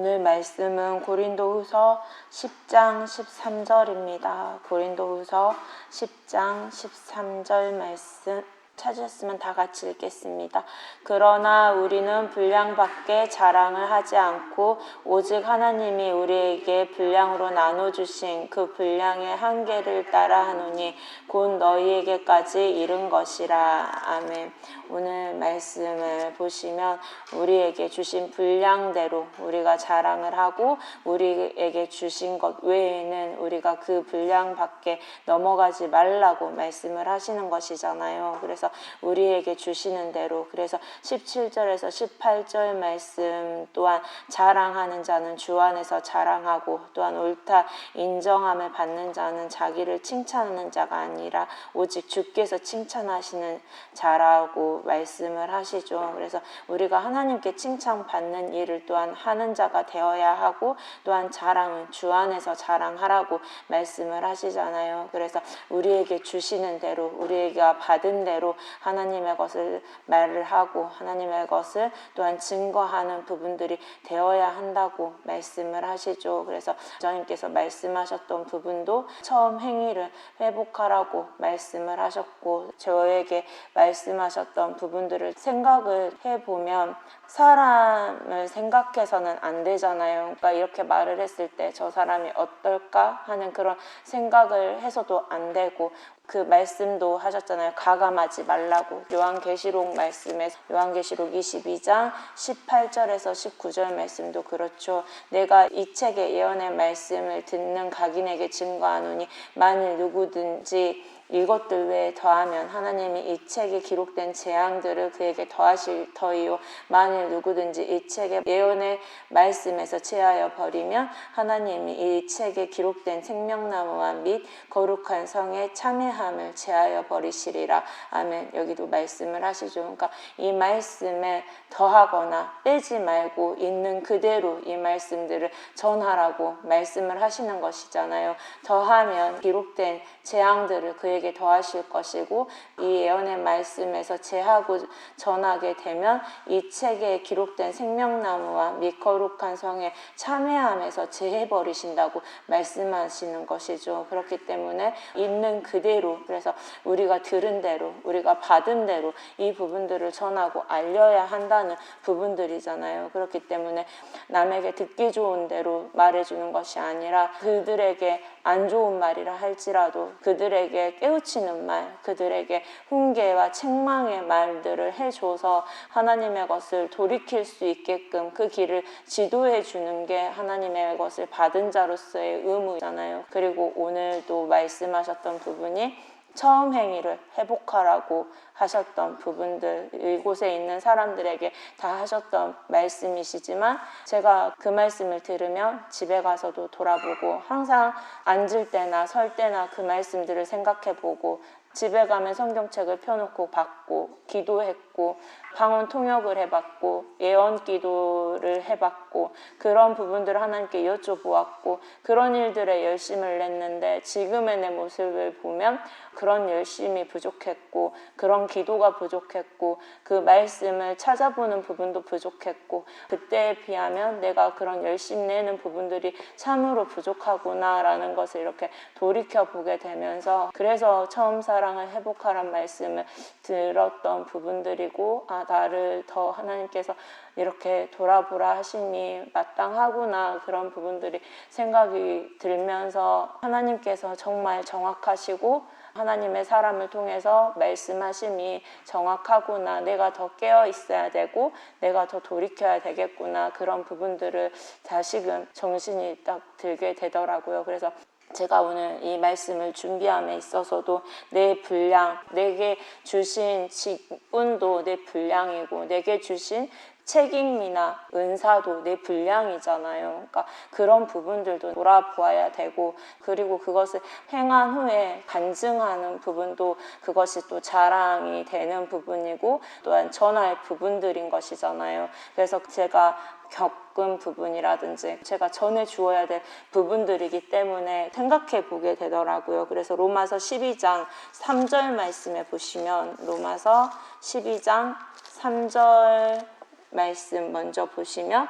오늘 말씀은 고린도후서 10장 13절입니다. 고린도후서 10장 13절 말씀 찾으셨으면 다 같이 읽겠습니다. 그러나 우리는 분량밖에 자랑을 하지 않고 오직 하나님이 우리에게 분량으로 나눠주신 그 분량의 한계를 따라 하노니 곧 너희에게까지 이른 것이라. 아멘. 오늘 말씀을 보시면 우리에게 주신 분량대로 우리가 자랑을 하고 우리에게 주신 것 외에는 우리가 그 분량 밖에 넘어가지 말라고 말씀을 하시는 것이잖아요. 그래서 우리에게 주시는 대로, 그래서 17절에서 18절 말씀 또한 자랑하는 자는 주 안에서 자랑하고 또한 옳다 인정함을 받는 자는 자기를 칭찬하는 자가 아니라 오직 주께서 칭찬하시는 자라고 말씀을 하시죠. 그래서 우리가 하나님께 칭찬받는 일을 또한 하는 자가 되어야 하고 또한 자랑은 주 안에서 자랑하라고 말씀을 하시잖아요. 그래서 우리에게 주시는 대로 우리가 받은 대로 하나님의 것을 말을 하고 하나님의 것을 또한 증거하는 부분들이 되어야 한다고 말씀을 하시죠. 그래서 주님께서 말씀하셨던 부분도 처음 행위를 회복하라고 말씀을 하셨고, 저에게 말씀하셨던 부분들을 생각을 해보면 사람을 생각해서는 안 되잖아요. 그러니까 이렇게 말을 했을 때 저 사람이 어떨까 하는 그런 생각을 해서도 안 되고, 그 말씀도 하셨잖아요. 가감하지 말라고. 요한계시록 말씀에 요한계시록 22장 18절에서 19절 말씀도 그렇죠. 내가 이 책의 예언의 말씀을 듣는 각인에게 증거하노니 만일 누구든지 이것들 외에 더하면 하나님이 이 책에 기록된 재앙들을 그에게 더하실 터이요 만일 누구든지 이 책의 예언의 말씀에서 제하여 버리면 하나님이 이 책에 기록된 생명나무와 및 거룩한 성에 참회함을 제하여 버리시리라. 아멘. 여기도 말씀을 하시죠. 그러니까 이 말씀에 더하거나 빼지 말고 있는 그대로 이 말씀들을 전하라고 말씀을 하시는 것이잖아요. 더하면 기록된 재앙들을 그에게 더하실 것이고, 이 예언의 말씀에서 제하고 전하게 되면 이 책에 기록된 생명나무와 및 거룩한 성에 참회함에서 제해버리신다고 말씀하시는 것이죠. 그렇기 때문에 있는 그대로, 그래서 우리가 들은 대로 우리가 받은 대로 이 부분들을 전하고 알려야 한다는 부분들이잖아요. 그렇기 때문에 남에게 듣기 좋은 대로 말해주는 것이 아니라 그들에게 안 좋은 말이라 할지라도 그들에게 깨우치는 말, 그들에게 훈계와 책망의 말들을 해줘서 하나님의 것을 돌이킬 수 있게끔 그 길을 지도해 주는 게 하나님의 것을 받은 자로서의 의무잖아요. 그리고 오늘도 말씀하셨던 부분이 처음 행위를 회복하라고 하셨던 부분들, 이곳에 있는 사람들에게 다 하셨던 말씀이시지만 제가 그 말씀을 들으면 집에 가서도 돌아보고 항상 앉을 때나 설 때나 그 말씀들을 생각해보고, 집에 가면 성경책을 펴놓고 받고 기도했고 방언 통역을 해봤고 예언 기도를 해봤고 그런 부분들을 하나님께 여쭤보았고 그런 일들에 열심을 냈는데, 지금의 내 모습을 보면 그런 열심이 부족했고 그런 기도가 부족했고 그 말씀을 찾아보는 부분도 부족했고, 그때에 비하면 내가 그런 열심 내는 부분들이 참으로 부족하구나 라는 것을 이렇게 돌이켜보게 되면서, 그래서 처음 사랑을 회복하란 말씀을 들었던 부분들이고, 나를 더 하나님께서 이렇게 돌아보라 하시니 마땅하구나, 그런 부분들이 생각이 들면서 하나님께서 정말 정확하시고 하나님의 사람을 통해서 말씀하심이 정확하구나, 내가 더 깨어 있어야 되고 내가 더 돌이켜야 되겠구나, 그런 부분들을 다시금 정신이 딱 들게 되더라고요. 그래서 제가 오늘 이 말씀을 준비함에 있어서도 내 분량, 내게 주신 직분도 내 분량이고 내게 주신 책임이나 은사도 내 분량이잖아요. 그러니까 그런 부분들도 돌아보아야 되고, 그리고 그것을 행한 후에 간증하는 부분도 그것이 또 자랑이 되는 부분이고 또한 전할 부분들인 것이잖아요. 그래서 제가 겪은 부분이라든지 제가 전해 주어야 될 부분들이기 때문에 생각해 보게 되더라고요. 그래서 로마서 12장 3절 말씀에 보시면, 로마서 12장 3절 말씀 먼저 보시면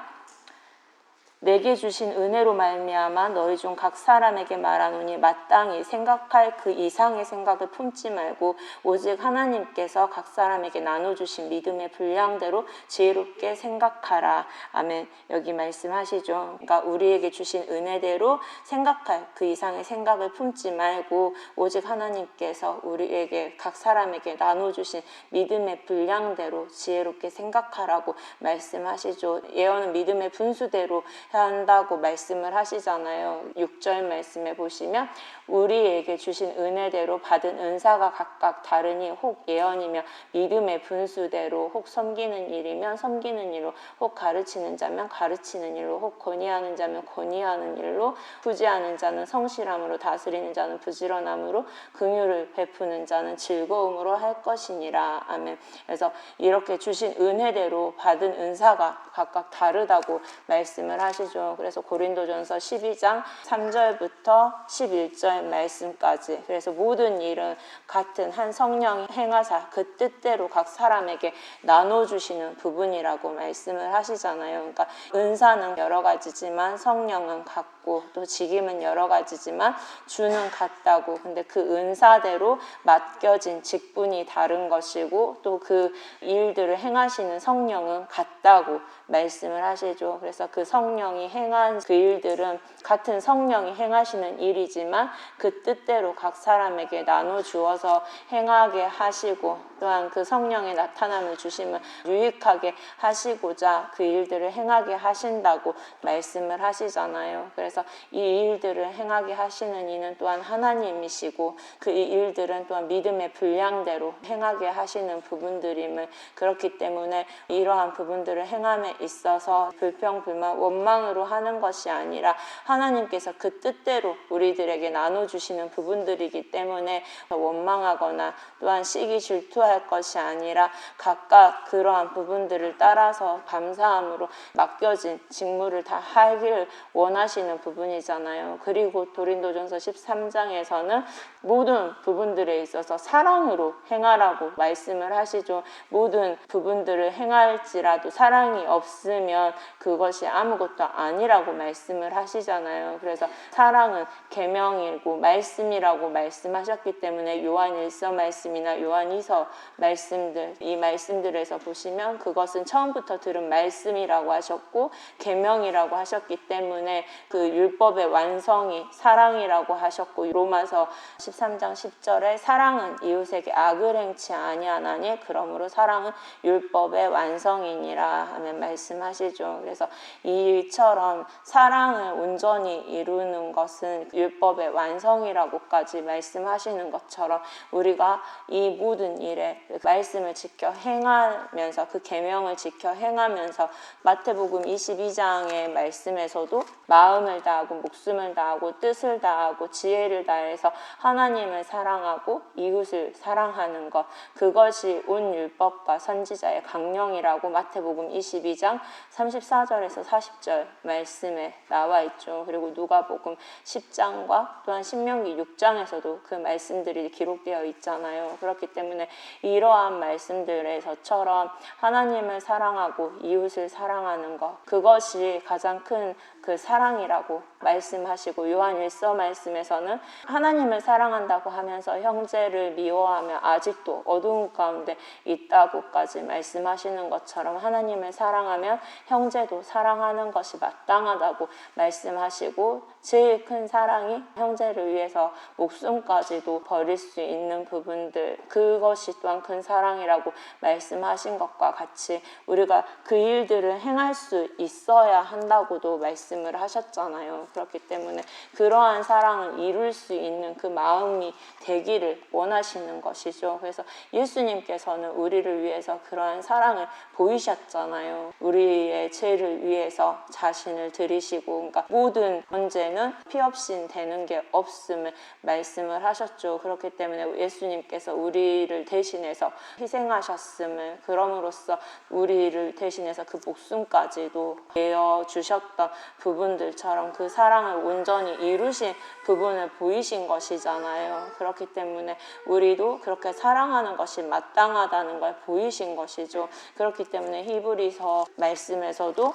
내게 주신 은혜로 말미암아 너희 중 각 사람에게 말하노니 마땅히 생각할 그 이상의 생각을 품지 말고 오직 하나님께서 각 사람에게 나눠주신 믿음의 분량대로 지혜롭게 생각하라. 아멘. 여기 말씀하시죠. 그러니까 우리에게 주신 은혜대로 생각할 그 이상의 생각을 품지 말고 오직 하나님께서 우리에게 각 사람에게 나눠주신 믿음의 분량대로 지혜롭게 생각하라고 말씀하시죠. 예언은 믿음의 분수대로 해야 한다고 말씀을 하시잖아요. 6절 말씀에 보시면 우리에게 주신 은혜대로 받은 은사가 각각 다르니 혹 예언이며 믿음의 분수대로 혹 섬기는 일이면 섬기는 일로 혹 가르치는 자면 가르치는 일로 혹 권위하는 자면 권위하는 일로 부지하는 자는 성실함으로 다스리는 자는 부지런함으로 긍휼을 베푸는 자는 즐거움으로 할 것이니라. 아멘. 그래서 이렇게 주신 은혜대로 받은 은사가 각각 다르다고 말씀을 하시죠. 그래서 고린도전서 12장 3절부터 11절 말씀까지 그래서 모든 일은 같은 한 성령이 행하사 그 뜻대로 각 사람에게 나눠주시는 부분이라고 말씀을 하시잖아요. 그러니까 은사는 여러 가지지만 성령은 같고 또 직임은 여러 가지지만 주는 같다고. 근데 그 은사대로 맡겨진 직분이 다른 것이고 또 그 일들을 행하시는 성령은 같다고 말씀을 하시죠. 그래서 그 성령이 행한 그 일들은 같은 성령이 행하시는 일이지만 그 뜻대로 각 사람에게 나눠 주어서 행하게 하시고 또한 그 성령의 나타남을 주심을 유익하게 하시고자 그 일들을 행하게 하신다고 말씀을 하시잖아요. 그래서 이 일들을 행하게 하시는 이는 또한 하나님이시고 그 일들은 또한 믿음의 분량대로 행하게 하시는 부분들임을 그렇기 때문에 이러한 부분들을 행함에 있어서 불평불만 원망으로 하는 것이 아니라 하나님께서 그 뜻대로 우리들에게 나눠주시는 부분들이기 때문에 원망하거나 또한 시기 질투할 것이 아니라 각각 그러한 부분들을 따라서 감사함으로 맡겨진 직무를 다 하기를 원하시는 부분이잖아요. 그리고 고린도전서 13장에서는 모든 부분들에 있어서 사랑으로 행하라고 말씀을 하시죠. 모든 부분들을 행할지라도 사랑이 없으면 그것이 아무것도 아니라고 말씀을 하시잖아요. 그래서 사랑은 계명이고 말씀이라고 말씀하셨기 때문에 요한일서 말씀이나 요한이서 말씀들 이 말씀들에서 보시면 그것은 처음부터 들은 말씀이라고 하셨고 계명이라고 하셨기 때문에 그 율법의 완성이 사랑이라고 하셨고 로마서 13장 10절에 사랑은 이웃에게 악을 행치 아니하나니 그러므로 사랑은 율법의 완성이니라 하면 말씀하시죠. 그래서 이처럼 사랑을 온전히 이루는 것은 율법의 완성이라고까지 말씀하시는 것처럼 우리가 이 모든 일에 말씀을 지켜 행하면서 그 계명을 지켜 행하면서 마태복음 22장의 말씀에서도 마음을 다하고 목숨을 다하고 뜻을 다하고 지혜를 다해서 하나님을 사랑하고 이웃을 사랑하는 것 그것이 온 율법과 선지자의 강령이라고 마태복음 22장 34절에서 40절 말씀에 나와 있죠. 그리고 누가복음 10장과 또한 신명기 6장에서도 그 말씀들이 기록되어 있잖아요. 그렇기 때문에 이러한 말씀들에서처럼 하나님을 사랑하고 이웃을 사랑하는 것 그것이 가장 큰 그 사랑이라고 말씀하시고 요한일서 말씀에서는 하나님을 사랑한다고 하면서 형제를 미워하며 아직도 어두운 가운데 있다고까지 말씀하시는 것처럼 하나님을 사랑하면 형제도 사랑하는 것이 마땅하다고 말씀하시고 제일 큰 사랑이 형제를 위해서 목숨까지도 버릴 수 있는 부분들 그것이 또한 큰 사랑이라고 말씀하신 것과 같이 우리가 그 일들을 행할 수 있어야 한다고도 말씀을 하셨잖아요. 그렇기 때문에 그러한 사랑을 이룰 수 있는 그 마음이 되기를 원하시는 것이죠. 그래서 예수님께서는 우리를 위해서 그러한 사랑을 보이셨잖아요. 우리의 죄를 위해서 자신을 드리시고 그러니까 모든 문제는 피 없이 되는 게 없음을 말씀을 하셨죠. 그렇기 때문에 예수님께서 우리를 대신해서 희생하셨음을 그럼으로써 우리를 대신해서 그 목숨까지도 내어주셨던 부분들처럼 그 사랑을 온전히 이루신 부분을 보이신 것이잖아요. 그렇기 때문에 우리도 그렇게 사랑하는 것이 마땅하다는 걸 보이신 것이죠. 그렇기 때문에 히브리서 말씀에서도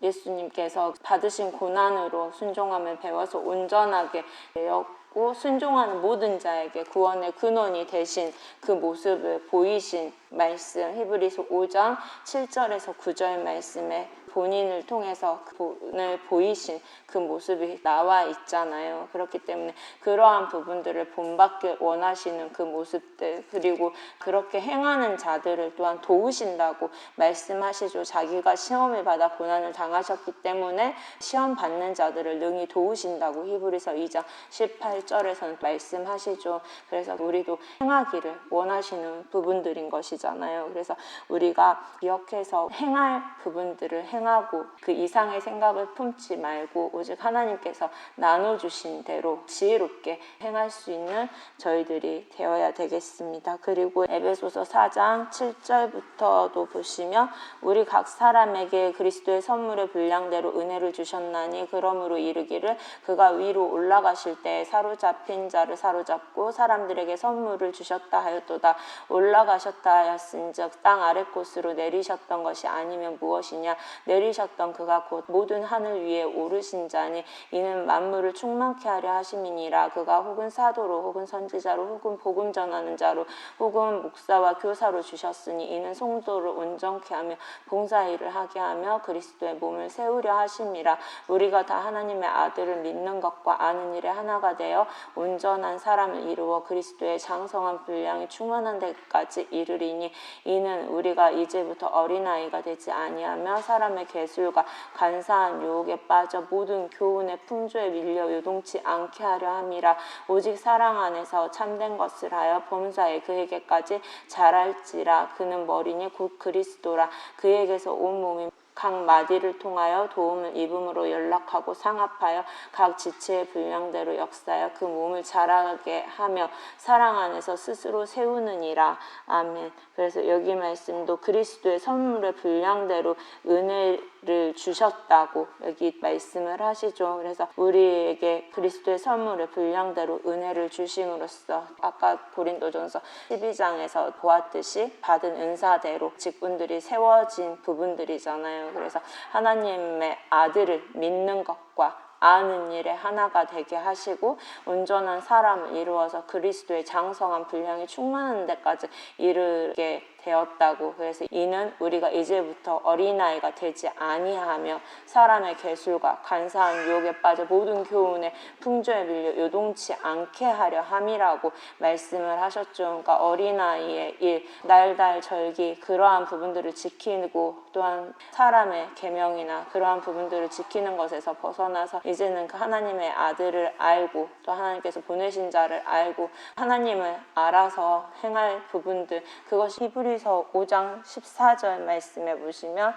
예수님께서 받으신 고난으로 순종함을 배워서 온전하게 되었고 순종하는 모든 자에게 구원의 근원이 되신 그 모습을 보이신 말씀, 히브리서 5장 7절에서 9절 말씀에 본인을 통해서 본을 보이신 그 모습이 나와 있잖아요. 그렇기 때문에 그러한 부분들을 본받길 원하시는 그 모습들, 그리고 그렇게 행하는 자들을 또한 도우신다고 말씀하시죠. 자기가 시험을 받아 고난을 당하셨기 때문에 시험 받는 자들을 능히 도우신다고 히브리서 2장 18절에서는 말씀하시죠. 그래서 우리도 행하기를 원하시는 부분들인 것이잖아요. 그래서 우리가 기억해서 행할 부분들을 행하고 그 이상의 생각을 품지 말고 오직 하나님께서 나눠주신 대로 지혜롭게 행할 수 있는 저희들이 되어야 되겠습니다. 그리고 에베소서 4장 7절부터도 보시면 우리 각 사람에게 그리스도의 선물의 분량대로 은혜를 주셨나니 그러므로 이르기를 그가 위로 올라가실 때 사로잡힌 자를 사로잡고 사람들에게 선물을 주셨다 하였도다. 올라가셨다 하였은즉 땅 아래 곳으로 내리셨던 것이 아니면 무엇이냐. 내리셨던 그가 곧 모든 하늘 위에 오르신 자니 이는 만물을 충만케 하려 하심이니라. 그가 혹은 사도로 혹은 선지자로 혹은 복음 전하는 자로 혹은 목사와 교사로 주셨으니 이는 성도를 온전케 하며 봉사일을 하게 하며 그리스도의 몸을 세우려 하심이라. 우리가 다 하나님의 아들을 믿는 것과 아는 일에 하나가 되어 온전한 사람을 이루어 그리스도의 장성한 분량이 충만한 데까지 이르리니 이는 우리가 이제부터 어린아이가 되지 아니하며 사람의 계술과 간사한 유혹에 빠져 모든 교훈의 풍조에 밀려 요동치 않게 하려 함이라. 오직 사랑 안에서 참된 것을 하여 범사에 그에게까지 자랄지라. 그는 머리니 곧 그리스도라. 그에게서 온 몸이 각 마디를 통하여 도움을 입음으로 연락하고 상합하여 각 지체의 분량대로 역사하여 그 몸을 자라게 하며 사랑 안에서 스스로 세우느니라. 아멘. 그래서 여기 말씀도 그리스도의 선물의 분량대로 은혜를 주셨다고 여기 말씀을 하시죠. 그래서 우리에게 그리스도의 선물의 분량대로 은혜를 주심으로써 아까 고린도전서 12장에서 보았듯이 받은 은사대로 직분들이 세워진 부분들이잖아요. 그래서 하나님의 아들을 믿는 것과 아는 일에 하나가 되게 하시고 온전한 사람을 이루어서 그리스도의 장성한 분량이 충만한 데까지 이르게 되었다고. 그래서 이는 우리가 이제부터 어린아이가 되지 아니하며 사람의 계술과 간사한 유혹에 빠져 모든 교훈의 풍조에 밀려 요동치 않게 하려 함이라고 말씀을 하셨죠. 그러니까 어린아이의 일, 날달 절기 그러한 부분들을 지키고 또한 사람의 계명이나 그러한 부분들을 지키는 것에서 벗어나서 이제는 그 하나님의 아들을 알고 또 하나님께서 보내신 자를 알고 하나님을 알아서 행할 부분들, 그것이 히브리서 5장 14절 말씀에 보시면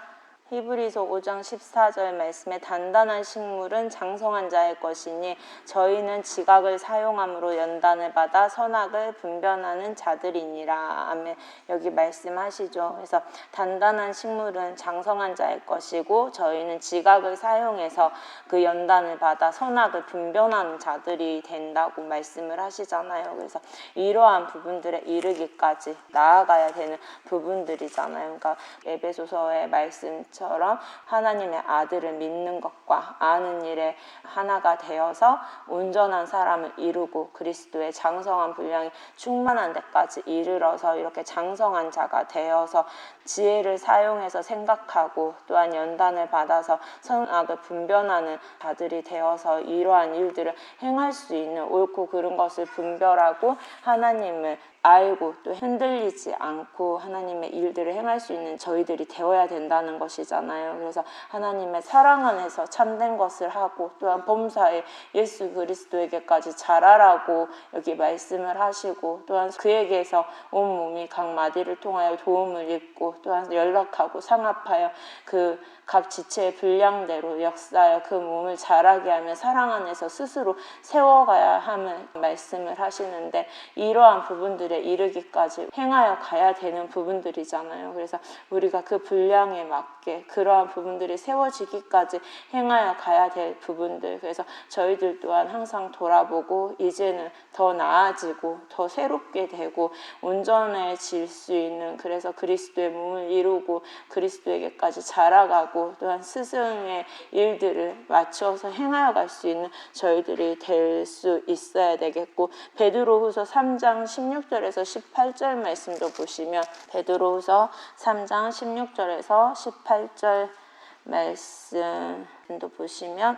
히브리서 5장 14절 말씀에 단단한 식물은 장성한 자의 것이니 저희는 지각을 사용함으로 연단을 받아 선악을 분별하는 자들이니라. 아멘. 여기 말씀하시죠. 그래서 단단한 식물은 장성한 자의 것이고 저희는 지각을 사용해서 그 연단을 받아 선악을 분별하는 자들이 된다고 말씀을 하시잖아요. 그래서 이러한 부분들에 이르기까지 나아가야 되는 부분들이잖아요. 그러니까 에베소서의 말씀 처럼 하나님의 아들을 믿는 것과 아는 일에 하나가 되어서 온전한 사람을 이루고 그리스도의 장성한 분량이 충만한 데까지 이르러서 이렇게 장성한 자가 되어서 지혜를 사용해서 생각하고 또한 연단을 받아서 선악을 분별하는 자들이 되어서 이러한 일들을 행할 수 있는 옳고 그른 것을 분별하고 하나님을 알고 또 흔들리지 않고 하나님의 일들을 행할 수 있는 저희들이 되어야 된다는 것이잖아요. 그래서 하나님의 사랑 안에서 참된 것을 하고 또한 범사에 예수 그리스도에게까지 자라라고 여기 말씀을 하시고 또한 그에게서 온 몸이 각 마디를 통하여 도움을 입고 또한 연락하고 상합하여 그 각 지체의 분량대로 역사하여 그 몸을 자라게 하며 사랑 안에서 스스로 세워가야 함을 말씀을 하시는데 이러한 부분들에 이르기까지 행하여 가야 되는 부분들이잖아요. 그래서 우리가 그 분량에 맞게 그러한 부분들이 세워지기까지 행하여 가야 될 부분들, 그래서 저희들 또한 항상 돌아보고 이제는 더 나아지고 더 새롭게 되고 온전해질 수 있는, 그래서 그리스도의 몸을 이루고 그리스도에게까지 자라가고 감당하고 또한 스승의 일들을 맞춰서 행하여 갈 수 있는 저희들이 될 수 있어야 되겠고, 베드로후서 3장 16절에서 18절 말씀도 보시면, 베드로후서 3장 16절에서 18절 말씀도 보시면,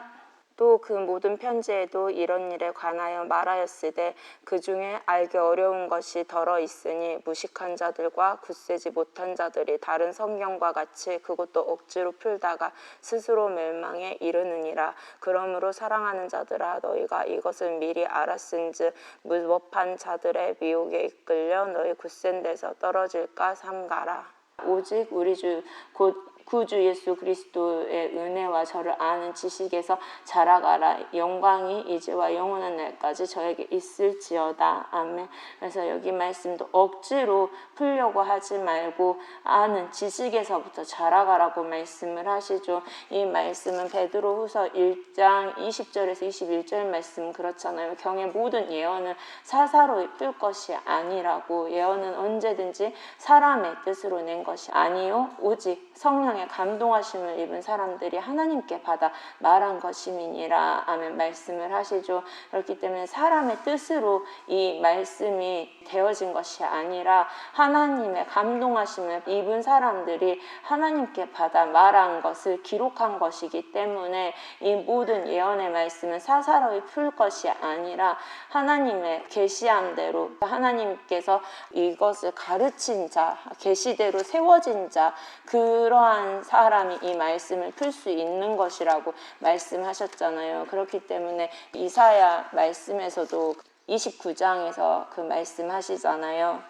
또 그 모든 편지에도 이런 일에 관하여 말하였으되 그 중에 알기 어려운 것이 덜어 있으니 무식한 자들과 굳세지 못한 자들이 다른 성경과 같이 그것도 억지로 풀다가 스스로 멸망에 이르느니라. 그러므로 사랑하는 자들아, 너희가 이것을 미리 알았은즉 무법한 자들의 미혹에 이끌려 너희 굳센 데서 떨어질까 삼가라. 오직 우리 주 곧 구주 예수 그리스도의 은혜와 저를 아는 지식에서 자라가라. 영광이 이제와 영원한 날까지 저에게 있을지어다. 아멘. 그래서 여기 말씀도 억지로 풀려고 하지 말고 아는 지식에서부터 자라가라고 말씀을 하시죠. 이 말씀은 베드로후서 1장 20절에서 21절 말씀 그렇잖아요. 경의 모든 예언은 사사로이 풀 것이 아니라고. 예언은 언제든지 사람의 뜻으로 낸 것이 아니요 오직 성령의 감동하심을 입은 사람들이 하나님께 받아 말한 것임이니라. 아멘. 말씀을 하시죠. 그렇기 때문에 사람의 뜻으로 이 말씀이 되어진 것이 아니라 하나님의 감동하심을 입은 사람들이 하나님께 받아 말한 것을 기록한 것이기 때문에 이 모든 예언의 말씀은 사사로이 풀 것이 아니라 하나님의 계시한 대로, 하나님께서 이것을 가르친 자, 계시대로 세워진 자, 그러한 사람이 이 말씀을 풀 수 있는 것이라고 말씀하셨잖아요. 그렇기 때문에 이사야 말씀에서도 29장에서 그 말씀하시잖아요.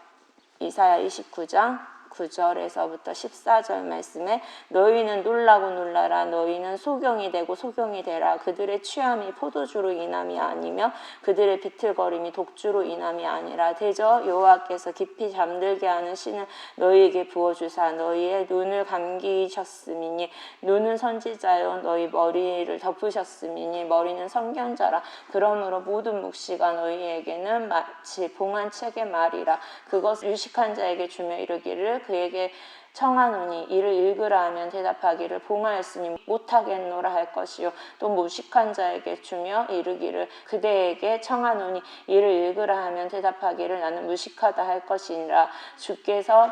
이사야 29장 9절에서부터 14절 말씀에 너희는 놀라고 놀라라. 너희는 소경이 되고 소경이 되라. 그들의 취함이 포도주로 인함이 아니며 그들의 비틀거림이 독주로 인함이 아니라 대저 여호와께서 깊이 잠들게 하는 신을 너희에게 부어주사 너희의 눈을 감기셨음이니 눈은 선지자요 너희 머리를 덮으셨음이니 머리는 선견자라. 그러므로 모든 묵시가 너희에게는 마치 봉한 책의 말이라. 그것을 유식한 자에게 주며 이르기를 그에게 청하노니 이를 읽으라 하면 대답하기를 봉하였으니 못하겠노라 할 것이요 또 무식한 자에게 주며 이르기를 그대에게 청하노니 이를 읽으라 하면 대답하기를 나는 무식하다 할 것이니라. 주께서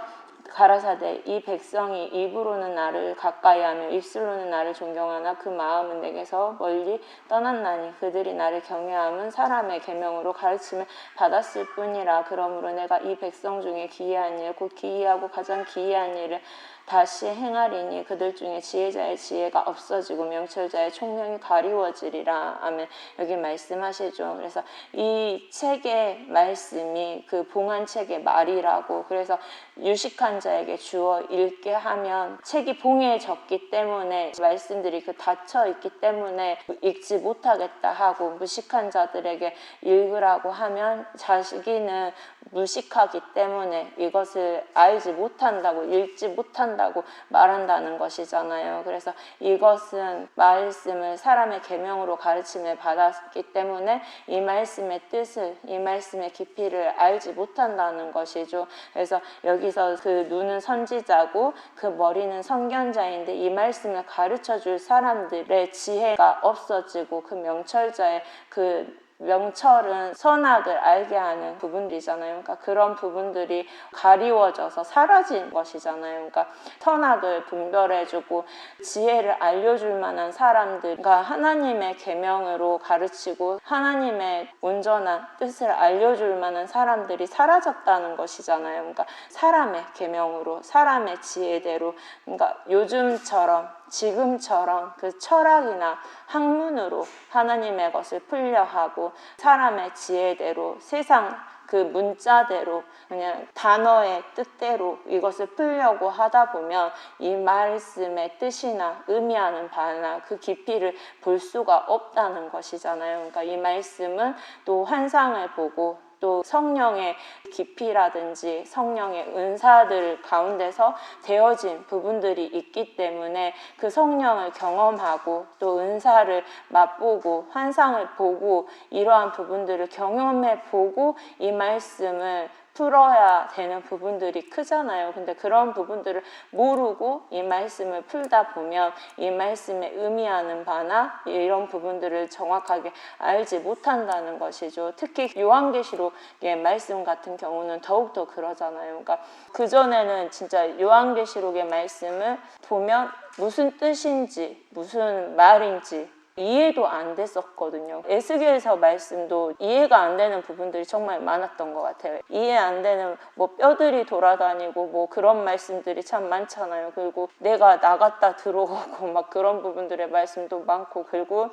가라사대 이 백성이 입으로는 나를 가까이하며 입술로는 나를 존경하나 그 마음은 내게서 멀리 떠났나니 그들이 나를 경외함은 사람의 계명으로 가르침을 받았을 뿐이라. 그러므로 내가 이 백성 중에 기이한 일 곧 기이하고 가장 기이한 일을 다시 행하리니 그들 중에 지혜자의 지혜가 없어지고 명철자의 총명이 가리워지리라. 아멘. 여기 말씀하시죠. 그래서 이 책의 말씀이 그 봉한 책의 말이라고. 그래서 유식한 자에게 주어 읽게 하면 책이 봉해졌기 때문에 말씀들이 그 닫혀 있기 때문에 읽지 못하겠다 하고, 무식한 자들에게 읽으라고 하면 자기는 무식하기 때문에 이것을 알지 못한다고, 읽지 못한다고 말한다는 것이잖아요. 그래서 이것은 말씀을 사람의 계명으로 가르침을 받았기 때문에 이 말씀의 뜻을, 이 말씀의 깊이를 알지 못한다는 것이죠. 그래서 여기서 그 눈은 선지자고 그 머리는 선견자인데 이 말씀을 가르쳐 줄 사람들의 지혜가 없어지고 그 명철자의 그 명철은 선악을 알게 하는 부분들이잖아요. 그러니까 그런 부분들이 가리워져서 사라진 것이잖아요. 그러니까 선악을 분별해주고 지혜를 알려줄 만한 사람들, 그러니까 하나님의 계명으로 가르치고 하나님의 온전한 뜻을 알려줄 만한 사람들이 사라졌다는 것이잖아요. 그러니까 사람의 계명으로, 사람의 지혜대로, 그러니까 요즘처럼 지금처럼 그 철학이나 학문으로 하나님의 것을 풀려하고 사람의 지혜대로, 세상 그 문자대로, 그냥 단어의 뜻대로 이것을 풀려고 하다 보면 이 말씀의 뜻이나 의미하는 바나 그 깊이를 볼 수가 없다는 것이잖아요. 그러니까 이 말씀은 또 환상을 보고 또 성령의 깊이라든지 성령의 은사들 가운데서 되어진 부분들이 있기 때문에 그 성령을 경험하고 또 은사를 맛보고 환상을 보고 이러한 부분들을 경험해 보고 이 말씀을 풀어야 되는 부분들이 크잖아요. 근데 그런 부분들을 모르고 이 말씀을 풀다 보면 이 말씀에 의미하는 바나 이런 부분들을 정확하게 알지 못한다는 것이죠. 특히 요한계시록의 말씀 같은 경우는 더욱더 그러잖아요. 그러니까 그전에는 진짜 요한계시록의 말씀을 보면 무슨 뜻인지 무슨 말인지 이해도 안 됐었거든요. 에스겔서 말씀도 이해가 안 되는 부분들이 정말 많았던 것 같아요. 이해 안 되는 뭐 뼈들이 돌아다니고 뭐 그런 말씀들이 참 많잖아요. 그리고 내가 나갔다 들어오고 막 그런 부분들의 말씀도 많고, 그리고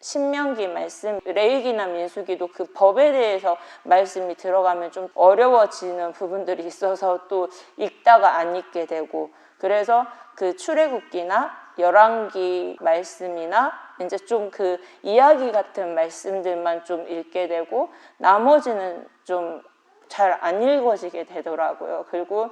신명기 말씀, 레위기나 민수기도 그 법에 대해서 말씀이 들어가면 좀 어려워지는 부분들이 있어서 또 읽다가 안 읽게 되고, 그래서 그 출애굽기나 열왕기 말씀이나 이제 좀 그 이야기 같은 말씀들만 좀 읽게 되고 나머지는 좀 잘 안 읽어지게 되더라고요. 그리고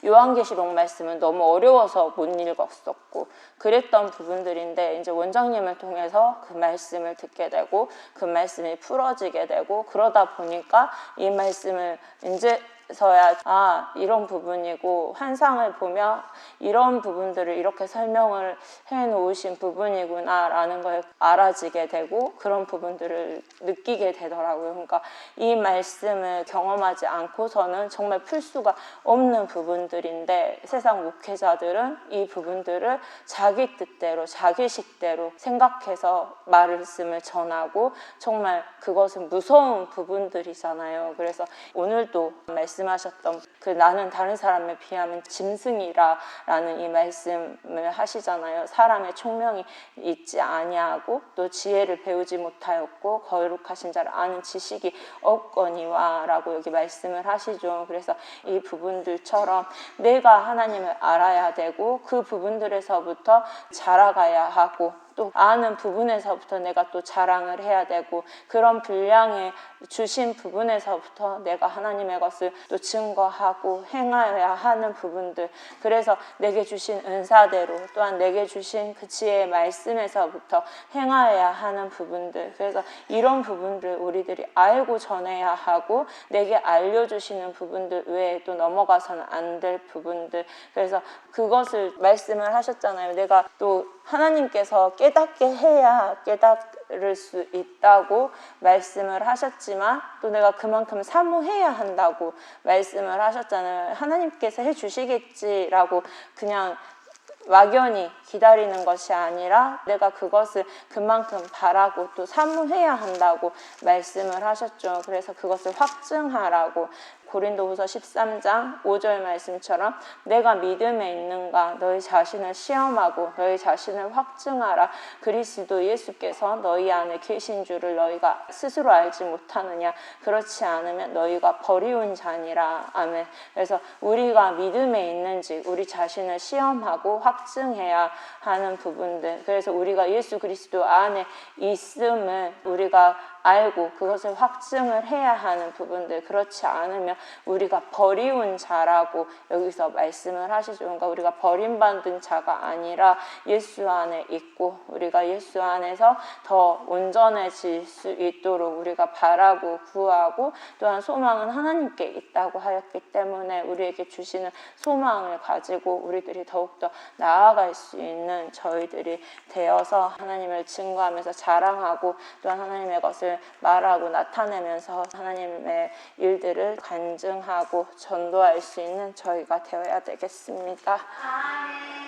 요한계시록 말씀은 너무 어려워서 못 읽었었고 그랬던 부분들인데, 이제 원장님을 통해서 그 말씀을 듣게 되고 그 말씀이 풀어지게 되고, 그러다 보니까 이 말씀을 이제서야 이런 부분이고, 환상을 보며 이런 부분들을 이렇게 설명을 해 놓으신 부분이구나 라는 걸 알아지게 되고 그런 부분들을 느끼게 되더라고요. 그러니까 이 말씀을 경험하지 않고서는 정말 풀 수가 없는 부분들인데, 세상 목회자들은 이 부분들을 자기 뜻대로 자기 식대로 생각해서 말씀을 전하고, 정말 그것은 무서운 부분들이잖아요. 그래서 오늘도 말씀하셨던 그 나는 다른 사람에 비하면 짐승이라 라는 이 말씀을 하시잖아요. 사람의 총명이 있지 아니하고 또 지혜를 배우지 못하였고 거룩하신 자를 아는 지식이 없거니와 라고 여기 말씀을 하시죠. 그래서 이 부분들처럼 내가 하나님을 알아야 되고 그 부분들에서부터 자라가야 하고, 또 아는 부분에서부터 내가 또 자랑을 해야 되고, 그런 분량에 주신 부분에서부터 내가 하나님의 것을 또 증거하고 행하여야 하는 부분들, 그래서 내게 주신 은사대로 또한 내게 주신 그 지혜의 말씀에서부터 행하여야 하는 부분들, 그래서 이런 부분들 우리들이 알고 전해야 하고, 내게 알려주시는 부분들 외에 또 넘어가서는 안 될 부분들, 그래서 그것을 말씀을 하셨잖아요. 내가 또 하나님께서 깨닫게 해야 깨달을 수 있다고 말씀을 하셨지만 또 내가 그만큼 사모해야 한다고 말씀을 하셨잖아요. 하나님께서 해주시겠지라고 그냥 막연히 기다리는 것이 아니라 내가 그것을 그만큼 바라고 또 사모해야 한다고 말씀을 하셨죠. 그래서 그것을 확증하라고 고린도후서 13장 5절 말씀처럼 내가 믿음에 있는가 너희 자신을 시험하고 너희 자신을 확증하라. 그리스도 예수께서 너희 안에 계신 줄을 너희가 스스로 알지 못하느냐. 그렇지 않으면 너희가 버리운 자니라. 아멘. 그래서 우리가 믿음에 있는지 우리 자신을 시험하고 확증해야 하는 부분들, 그래서 우리가 예수 그리스도 안에 있음을 우리가 알고 그것을 확증을 해야 하는 부분들, 그렇지 않으면 우리가 버리운 자라고 여기서 말씀을 하시죠. 그러니까 우리가 버림받은 자가 아니라 예수 안에 있고 우리가 예수 안에서 더 온전해질 수 있도록 우리가 바라고 구하고, 또한 소망은 하나님께 있다고 하였기 때문에 우리에게 주시는 소망을 가지고 우리들이 더욱더 나아갈 수 있는 저희들이 되어서 하나님을 증거하면서 자랑하고 또한 하나님의 것을 말하고 나타내면서 하나님의 일들을 간증하고 전도할 수 있는 저희가 되어야 되겠습니다. 아멘.